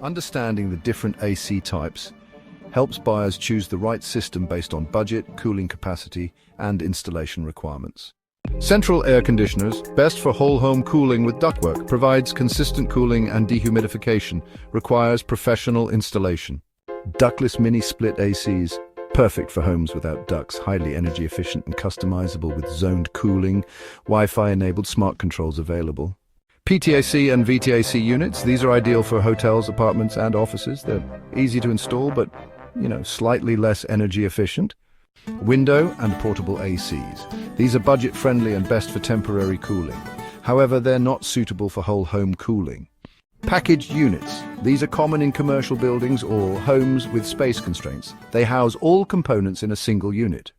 Understanding the different AC types helps buyers choose the right system based on budget, cooling capacity, and installation requirements. Central air conditioners, best for whole home cooling with ductwork, provides consistent cooling and dehumidification, requires professional installation. Ductless Mini-Split ACs, perfect for homes without ducts, highly energy efficient and customizable with zoned cooling, Wi-Fi-enabled smart controls available. PTAC and VTAC units, these are ideal for hotels, apartments and offices. They're easy to install but, slightly less energy efficient. Window and portable ACs. These are budget-friendly and best for temporary cooling. However, they're not suitable for whole home cooling. Packaged units. These are common in commercial buildings or homes with space constraints. They house all components in a single unit.